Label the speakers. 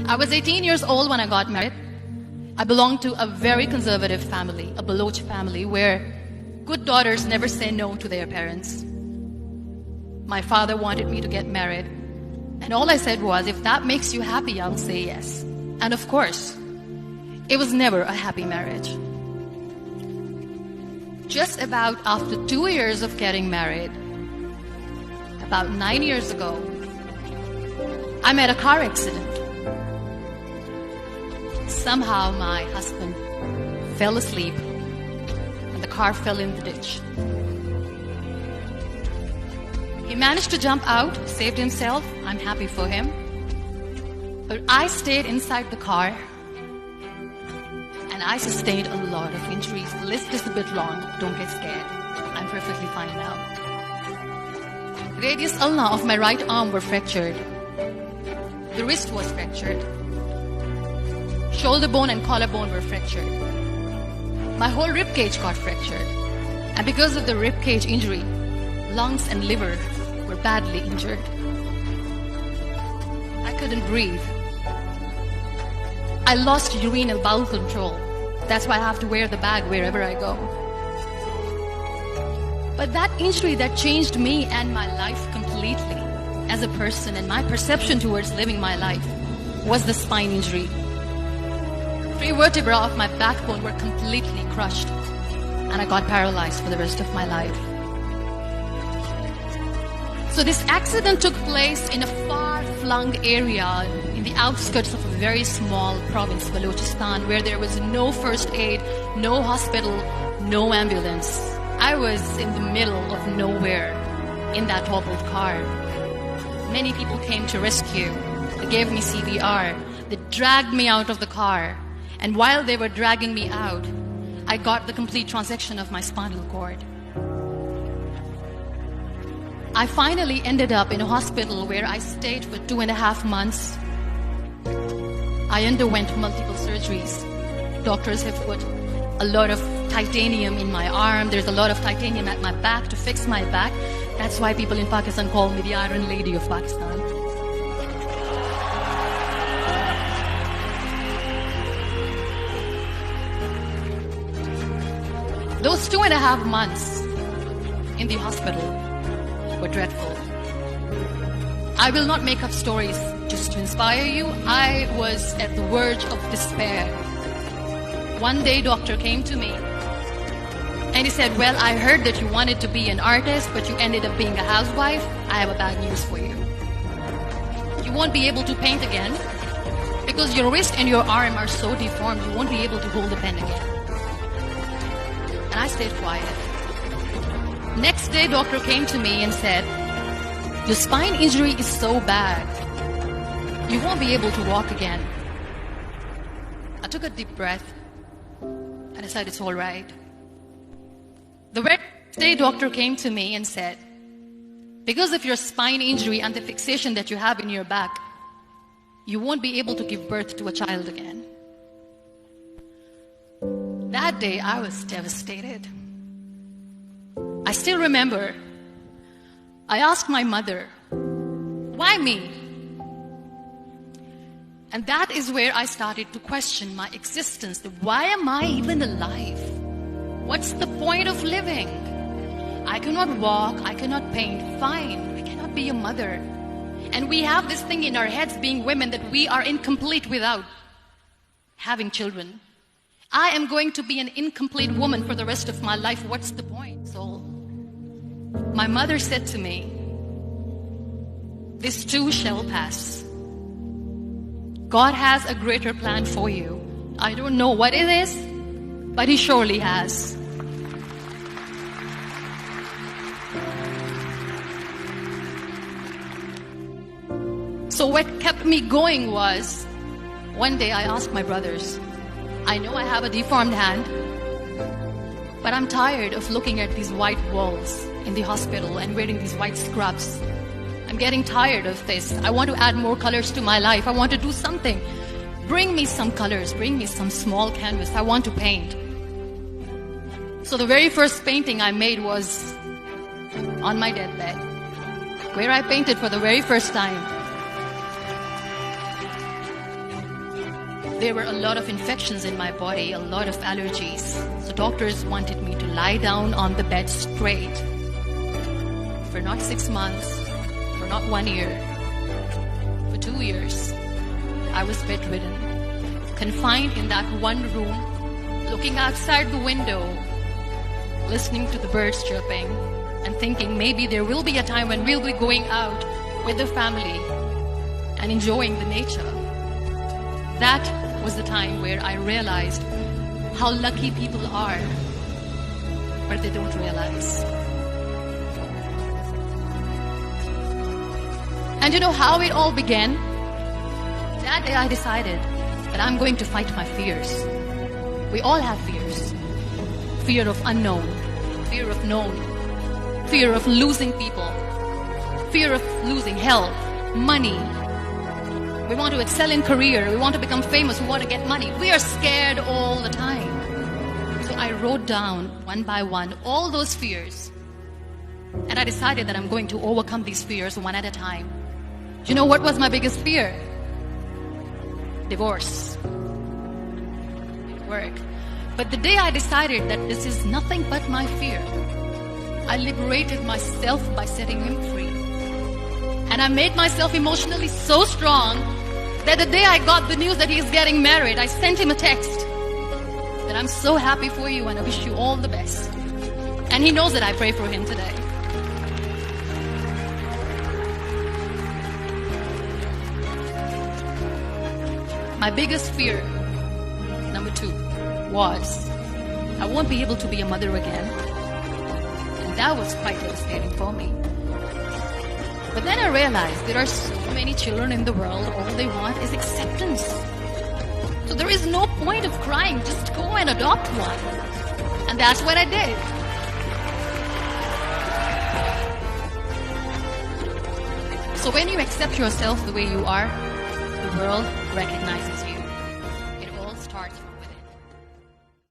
Speaker 1: I was 18 years old when I got married. I belonged to a very conservative family, a Baloch family, where good daughters never say no to their parents. My father wanted me to get married, and all I said was, if that makes you happy, I'll say yes. And of course, it was never a happy marriage. Just about after 2 years of getting married, about 9 years ago, I met a car accident. Somehow my husband fell asleep and the car fell in the ditch. He managed to jump out, saved himself. I'm happy for him. But I stayed inside the car and I sustained a lot of injuries. The list is a bit long. Don't get scared. I'm perfectly fine now. Radius ulna of my right arm were fractured. The wrist was fractured. Shoulder bone and collarbone were fractured. My whole rib cage got fractured. And because of the rib cage injury, lungs and liver were badly injured. I couldn't breathe. I lost urine and bowel control. That's why I have to wear the bag wherever I go. But that injury that changed me and my life completely as a person and my perception towards living my life was the spine injury. 3 vertebrae of my backbone were completely crushed and I got paralyzed for the rest of my life. So this accident took place in a far-flung area in the outskirts of a very small province, Balochistan, where there was no first aid, no hospital, no ambulance. I was in the middle of nowhere in that toppled car. Many people came to rescue. They gave me CPR. They dragged me out of the car. And while they were dragging me out, I got the complete transection of my spinal cord. I finally ended up in a hospital where I stayed for 2.5 months. I underwent multiple surgeries. Doctors have put a lot of titanium in my arm. There's a lot of titanium at my back to fix my back. That's why people in Pakistan call me the Iron Lady of Pakistan. Those 2.5 months in the hospital were dreadful. I will not make up stories just to inspire you. I was at the verge of despair. One day, doctor came to me and he said, well, I heard that you wanted to be an artist, but you ended up being a housewife. I have a bad news for you. You won't be able to paint again because your wrist and your arm are so deformed, you won't be able to hold a pen again. And I stayed quiet. Next day, doctor came to me and said, your spine injury is so bad, you won't be able to walk again. I took a deep breath and I said, it's all right. The next day, doctor came to me and said, because of your spine injury and the fixation that you have in your back, you won't be able to give birth to a child again. That day, I was devastated. I still remember, I asked my mother, why me? And that is where I started to question my existence. Why am I even alive? What's the point of living? I cannot walk, I cannot paint, fine, I cannot be a mother. And we have this thing in our heads, being women, that we are incomplete without having children. I am going to be an incomplete woman for the rest of my life. What's the point? So my mother said to me, this too shall pass. God has a greater plan for you. I don't know what it is, but He surely has. So what kept me going was, one day I asked my brothers, I know I have a deformed hand, but I'm tired of looking at these white walls in the hospital and wearing these white scrubs. I'm getting tired of this. I want to add more colors to my life. I want to do something. Bring me some colors. Bring me some small canvas. I want to paint. So the very first painting I made was on my deathbed, where I painted for the very first time. There were a lot of infections in my body, a lot of allergies. So doctors wanted me to lie down on the bed straight for not 6 months, for not 1 year, for 2 years. I was bedridden, confined in that one room, looking outside the window, listening to the birds chirping, and thinking maybe there will be a time when we'll be going out with the family and enjoying the nature. That was the time where I realized how lucky people are, but they don't realize. And you know how it all began? That day I decided that I'm going to fight my fears. We all have fears. Fear of unknown, fear of known, fear of losing people, fear of losing health, money. We want to excel in career, we want to become famous, we want to get money. We are scared all the time. So I wrote down one by one all those fears. And I decided that I'm going to overcome these fears one at a time. Do you know what was my biggest fear? Divorce. Work. But the day I decided that this is nothing but my fear, I liberated myself by setting him free. And I made myself emotionally so strong that the day I got the news that he is getting married, I sent him a text that I'm so happy for you and I wish you all the best. And he knows that I pray for him today. My biggest fear, number 2, was I won't be able to be a mother again. And that was quite devastating for me. But then I realized there are so many children in the world, all they want is acceptance. So there is no point of crying, just go and adopt one. And that's what I did. So when you accept yourself the way you are, the world recognizes you.